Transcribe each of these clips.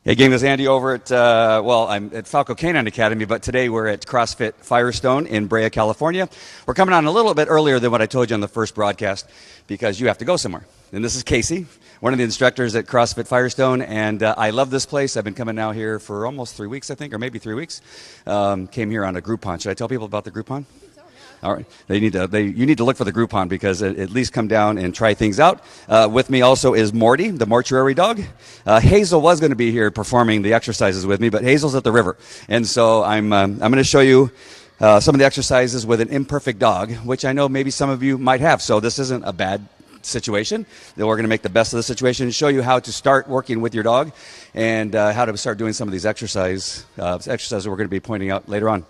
Hey, gang, this is Andy over at, I'm at Falco Canine Academy, but today we're at Crossfit Firestone in Brea, California. We're coming on a little bit earlier than what I told you on the first broadcast because you have to go somewhere. And this is Casey, one of the instructors at Crossfit Firestone, and I love this place. I've been coming now here for almost 3 weeks, I think, or maybe 3 weeks. Came here on a Groupon. Should I tell people about the Groupon? All right, you need to look for the Groupon because at least come down and try things out. With me also is Morty, the mortuary dog. Hazel was going to be here performing the exercises with me, but Hazel's at the river, and so I'm going to show you some of the exercises with an imperfect dog, which I know maybe some of you might have. So this isn't a bad situation. We're going to make the best of the situation and show you how to start working with your dog and how to start doing some of these exercises we're going to be pointing out later on.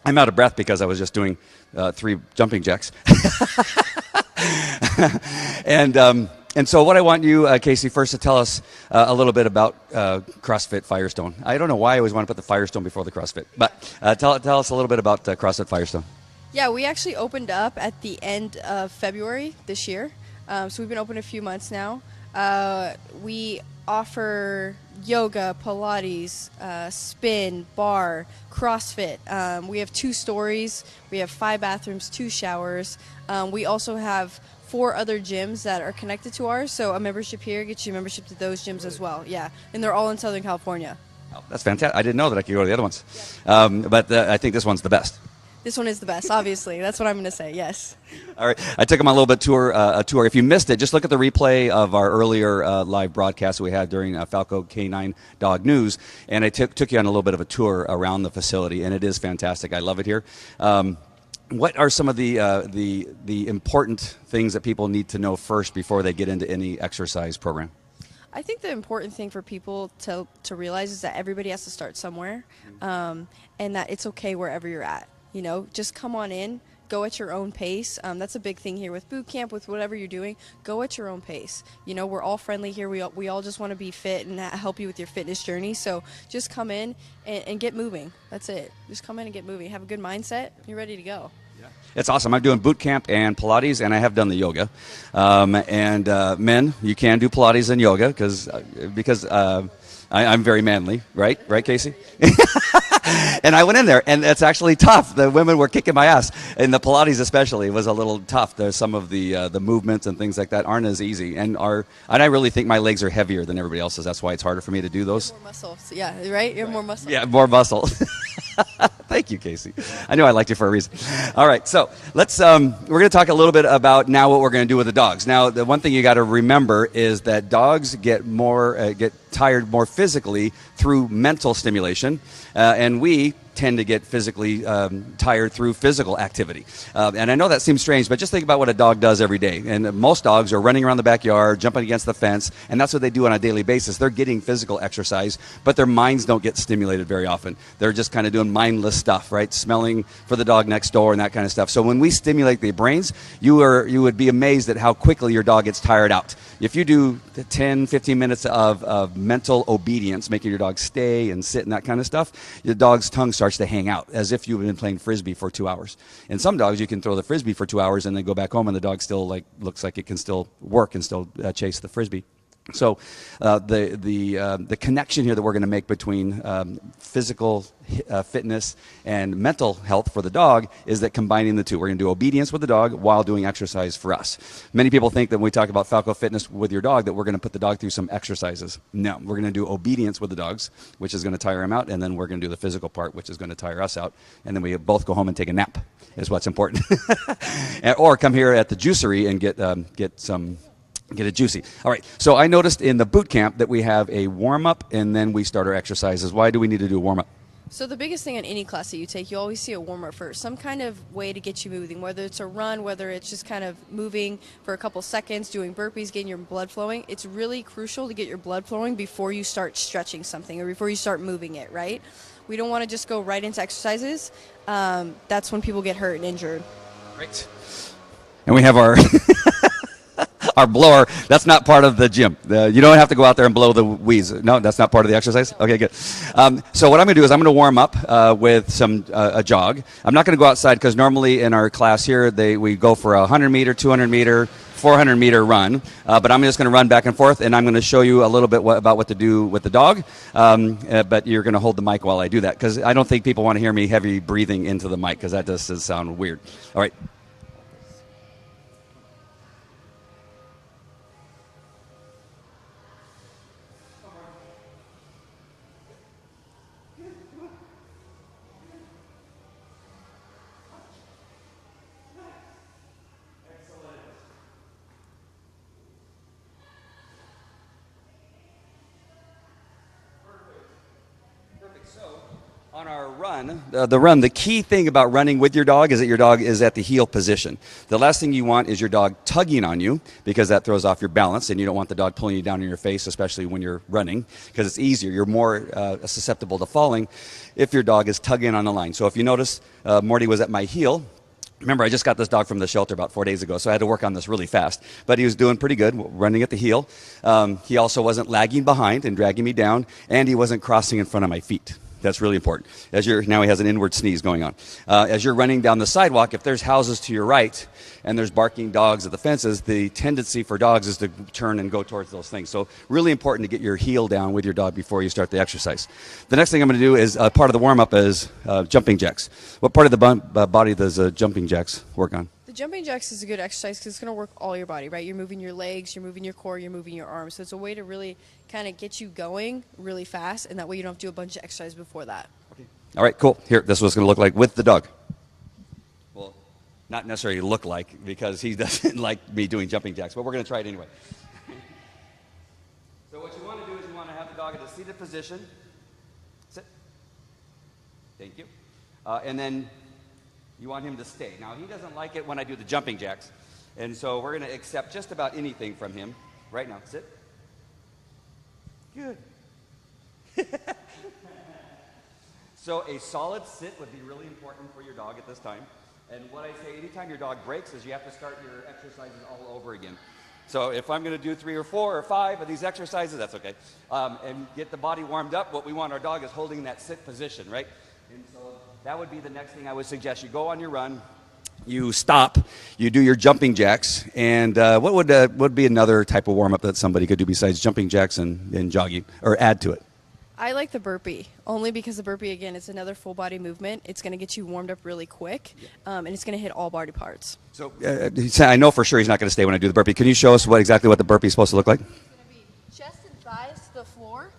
I'm out of breath because I was just doing 3 jumping jacks. And so what I want you, Casey, first to tell us a little bit about CrossFit Firestone. I don't know why I always want to put the Firestone before the CrossFit, but tell us a little bit about CrossFit Firestone. Yeah, we actually opened up at the end of February this year. So we've been open a few months now. We offer yoga, Pilates, spin, bar, CrossFit. We have 2 stories. We have 5 bathrooms, 2 showers. We also have 4 other gyms that are connected to ours. So a membership here gets you a membership to those gyms as well. Yeah, and they're all in Southern California. Oh, that's fantastic. I didn't know that I could go to the other ones. Yeah. But I think this one's the best. This one is the best, obviously. That's what I'm going to say, yes. All right. I took them on a little bit a tour. If you missed it, just look at the replay of our earlier live broadcast we had during Falco Canine Dog News, and I took you on a little bit of a tour around the facility, and it is fantastic. I love it here. What are some of the important things that people need to know first before they get into any exercise program? I think the important thing for people to realize is that everybody has to start somewhere, and that it's okay wherever you're at. You know, just come on in, go at your own pace. That's a big thing here with boot camp, with whatever you're doing. Go at your own pace. You know, we're all friendly here. We all just want to be fit and help you with your fitness journey. So just come in and get moving. That's it. Just come in and get moving. Have a good mindset. You're ready to go. Yeah. It's awesome. I'm doing boot camp and Pilates, and I have done the yoga. Men, you can do Pilates and yoga because I'm very manly, right? Right, Casey? And I went in there, and it's actually tough. The women were kicking my ass, and the Pilates especially was a little tough. There's some of the movements and things like that aren't as easy, and I really think my legs are heavier than everybody else's. That's why it's harder for me to do those. More muscle, yeah, right? You have more muscle. Yeah, more muscle. Thank you, Casey. I knew I liked you for a reason. All right, so let's. We're going to talk a little bit about now what we're going to do with the dogs. Now, the one thing you got to remember is that dogs get tired more physically through mental stimulation, and we tend to get physically tired through physical activity. And I know that seems strange, but just think about what a dog does every day. And most dogs are running around the backyard, jumping against the fence, and that's what they do on a daily basis. They're getting physical exercise, but their minds don't get stimulated very often. They're just kind of doing mindless stuff, right? Smelling for the dog next door and that kind of stuff. So when we stimulate the brains, you would be amazed at how quickly your dog gets tired out. If you do 10, 15 minutes of mental obedience, making your dog stay and sit and that kind of stuff, your dog's tongue starts to hang out as if you've been playing Frisbee for 2 hours. And some dogs, you can throw the Frisbee for 2 hours and then go back home and the dog still looks like it can still work and still chase the Frisbee. So the connection here that we're going to make between physical fitness and mental health for the dog is that combining the two. We're going to do obedience with the dog while doing exercise for us. Many people think that when we talk about Falco Fitness with your dog that we're going to put the dog through some exercises. No, we're going to do obedience with the dogs, which is going to tire them out, and then we're going to do the physical part, which is going to tire us out, and then we both go home and take a nap is what's important. Or come here at the juicery and get it juicy. All right, so I noticed in the boot camp that we have a warm-up and then we start our exercises. Why do we need to do a warm-up? So the biggest thing in any class that you take, you always see a warm-up first. Some kind of way to get you moving, whether it's a run, whether it's just kind of moving for a couple seconds, doing burpees, getting your blood flowing. It's really crucial to get your blood flowing before you start stretching something or before you start moving it, right? We don't want to just go right into exercises. That's when people get hurt and injured. Great. And we have our... Our blower, that's not part of the gym. You don't have to go out there and blow the wheeze. No, that's not part of the exercise? Okay, good. So what I'm going to do is I'm going to warm up with a jog. I'm not going to go outside because normally in our class here, we go for a 100-meter, 200-meter, 400-meter run, but I'm just going to run back and forth, and I'm going to show you a little bit about what to do with the dog, but you're going to hold the mic while I do that, because I don't think people want to hear me heavy breathing into the mic, because that does sound weird. All right. So, on our run, the key thing about running with your dog is that your dog is at the heel position. The last thing you want is your dog tugging on you, because that throws off your balance, and you don't want the dog pulling you down in your face, especially when you're running, because it's easier. You're more susceptible to falling if your dog is tugging on the line. So if you notice, Morty was at my heel. Remember, I just got this dog from the shelter about 4 days ago, so I had to work on this really fast. But he was doing pretty good, running at the heel. He also wasn't lagging behind and dragging me down, and he wasn't crossing in front of my feet. That's really important. Now he has an inward sneeze going on. As you're running down the sidewalk, if there's houses to your right and there's barking dogs at the fences, the tendency for dogs is to turn and go towards those things. So really important to get your heel down with your dog before you start the exercise. The next thing I'm going to do is part of the warm-up is jumping jacks. What part of the body does jumping jacks work on? The jumping jacks is a good exercise because it's going to work all your body, right? You're moving your legs, you're moving your core, you're moving your arms. So it's a way to really kind of get you going really fast, and that way you don't have to do a bunch of exercise before that. Okay. All right, cool. Here, this is what it's going to look like with the dog. Well, not necessarily look like, because he doesn't like me doing jumping jacks, but we're going to try it anyway. So what you want to do is you want to have the dog in a seated position. Sit. Thank you. And then you want him to stay. Now, he doesn't like it when I do the jumping jacks, and so we're going to accept just about anything from him right now. Sit. Good. So a solid sit would be really important for your dog at this time. And what I say anytime your dog breaks is you have to start your exercises all over again. So if I'm going to do 3 or 4 or 5 of these exercises, that's okay. And get the body warmed up, what we want our dog is holding that sit position, right? And so that would be the next thing I would suggest. You go on your run, you stop, you do your jumping jacks, and what would be another type of warm-up that somebody could do besides jumping jacks and jogging, or add to it? I like the burpee, only because the burpee, again, it's another full body movement. It's going to get you warmed up really quick, and it's going to hit all body parts. So I know for sure he's not going to stay when I do the burpee. Can you show us exactly what the burpee is supposed to look like? It's going to be chest and thighs to the floor,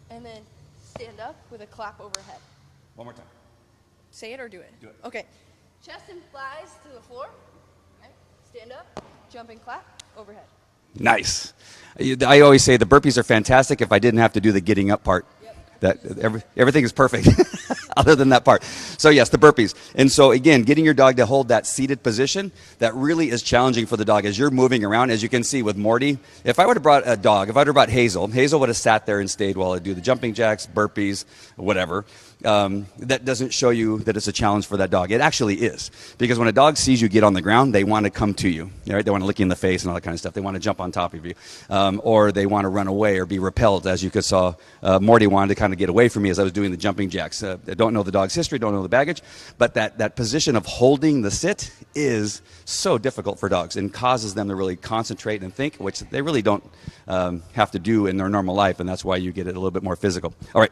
and then stand up with a clap overhead. One more time. Say it or do it? Do it. Okay. Chest and thighs to the floor. Right. Stand up, jump and clap, overhead. Nice. I always say the burpees are fantastic if I didn't have to do the getting up part. Everything is perfect other than that part. So yes, the burpees. And so again, getting your dog to hold that seated position, that really is challenging for the dog as you're moving around. As you can see with Morty, if I would have brought a dog, if I would have brought Hazel would have sat there and stayed while I do the jumping jacks, burpees, whatever. That doesn't show you that it's a challenge for that dog. It actually is, because when a dog sees you get on the ground, they want to come to you. Right? They want to lick you in the face and all that kind of stuff. They want to jump on top of you, or they want to run away or be repelled. As you could saw, Morty wanted to kind of get away from me as I was doing the jumping jacks. I don't know the dog's history, don't know the baggage, but that position of holding the sit is so difficult for dogs and causes them to really concentrate and think, which they really don't have to do in their normal life, and that's why you get it a little bit more physical. All right.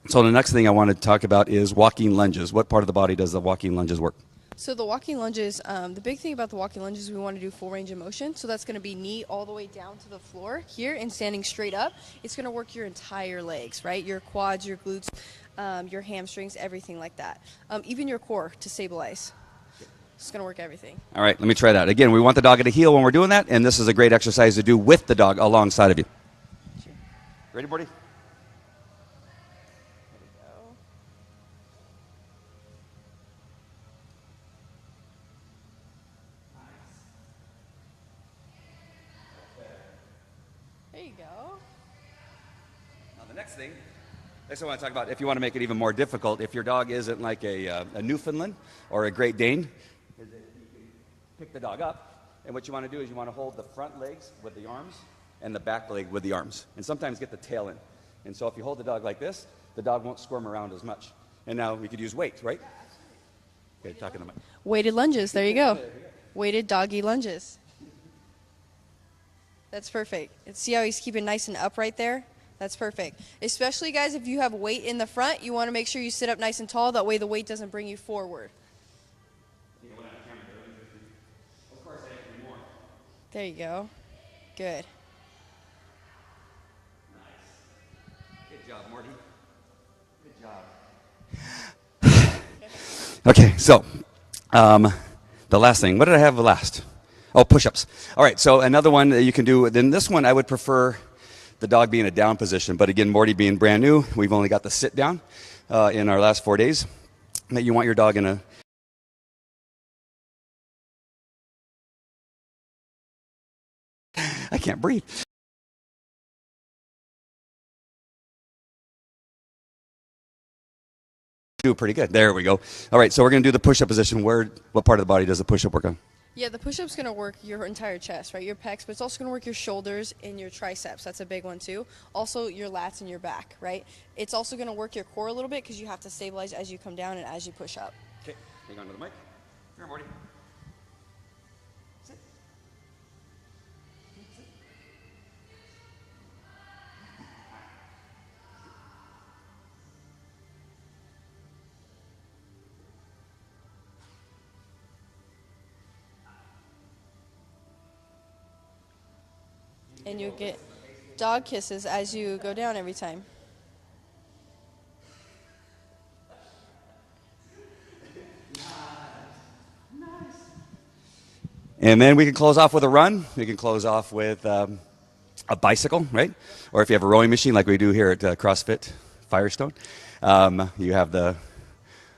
So the next thing I want to talk about is walking lunges. What part of the body does the walking lunges work? So the walking lunges, the big thing about the walking lunges, we want to do full range of motion. So that's going to be knee all the way down to the floor here and standing straight up. It's going to work your entire legs, right? Your quads, your glutes, your hamstrings, everything like that. Even your core to stabilize. It's going to work everything. All right, let me try that. Again, we want the dog at a heel when we're doing that, and this is a great exercise to do with the dog alongside of you. Sure. Ready, Morty? There you go. Now the next thing I want to talk about, if you want to make it even more difficult, if your dog isn't like a Newfoundland or a Great Dane, is that you can pick the dog up, and what you want to do is you want to hold the front legs with the arms and the back leg with the arms, and sometimes get the tail in. And so if you hold the dog like this, the dog won't squirm around as much. And now we could use weight, right? Okay, talking to my... Weighted lunges, there you go. Weighted doggy lunges. That's perfect. And see how he's keeping nice and upright there? That's perfect. Especially, guys, if you have weight in the front, you want to make sure you sit up nice and tall. That way the weight doesn't bring you forward. There you go. Good. Nice. Good job, Morty. Good job. Okay, so the last thing. What did I have last? Oh, push-ups. All right, so another one that you can do. Then this one, I would prefer the dog being in a down position. But again, Morty being brand new, we've only got the sit down in our last 4 days. That you want your dog in a I can't breathe. Do pretty good. There we go. All right, so we're going to do the push-up position. What part of the body does the push-up work on? Yeah, the push-up's going to work your entire chest, right? Your pecs, but it's also going to work your shoulders and your triceps. That's a big one, too. Also, your lats and your back, right? It's also going to work your core a little bit because you have to stabilize as you come down and as you push up. Okay, hang on to the mic. Here, Morty. Sit. Sit. And you'll get dog kisses as you go down every time. And then we can close off with a run. We can close off with a bicycle, right? Or if you have a rowing machine like we do here at CrossFit Firestone, you have the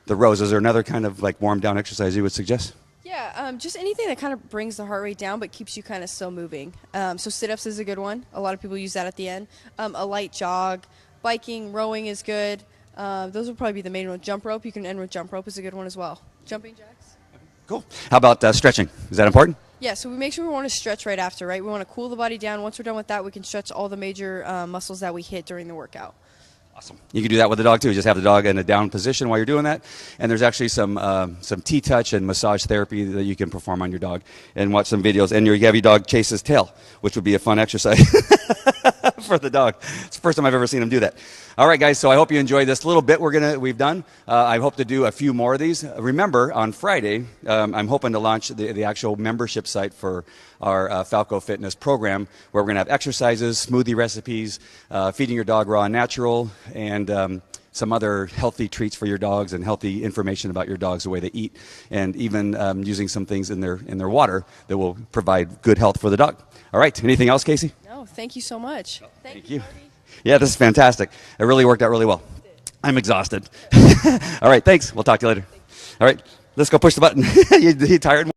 rows. Is there another kind of like warm down exercise you would suggest? Yeah, just anything that kind of brings the heart rate down but keeps you kind of still moving. So sit-ups is a good one. A lot of people use that at the end. A light jog, biking, rowing is good. Those would probably be the main ones. Jump rope, you can end with jump rope is a good one as well. Jumping jacks. Cool. How about stretching? Is that important? Yeah, so we make sure we want to stretch right after, right? We want to cool the body down. Once we're done with that, we can stretch all the major muscles that we hit during the workout. Awesome. You can do that with the dog too. Just have the dog in a down position while you're doing that. And there's actually some T-touch and massage therapy that you can perform on your dog and watch some videos. And you have your dog chase his tail, which would be a fun exercise for the dog. It's the first time I've ever seen him do that. All right, guys. So I hope you enjoyed this little bit we've done. I hope to do a few more of these. Remember, on Friday, I'm hoping to launch the actual membership site for our Falco Fitness program, where we're going to have exercises, smoothie recipes, feeding your dog raw and natural, and some other healthy treats for your dogs and healthy information about your dogs, the way they eat, and even using some things in their water that will provide good health for the dog. All right. Anything else, Casey? No, thank you so much. Thank you. Yeah, this is fantastic. It really worked out really well. I'm exhausted. All right, thanks. We'll talk to you later. All right, let's go push the button. You tired?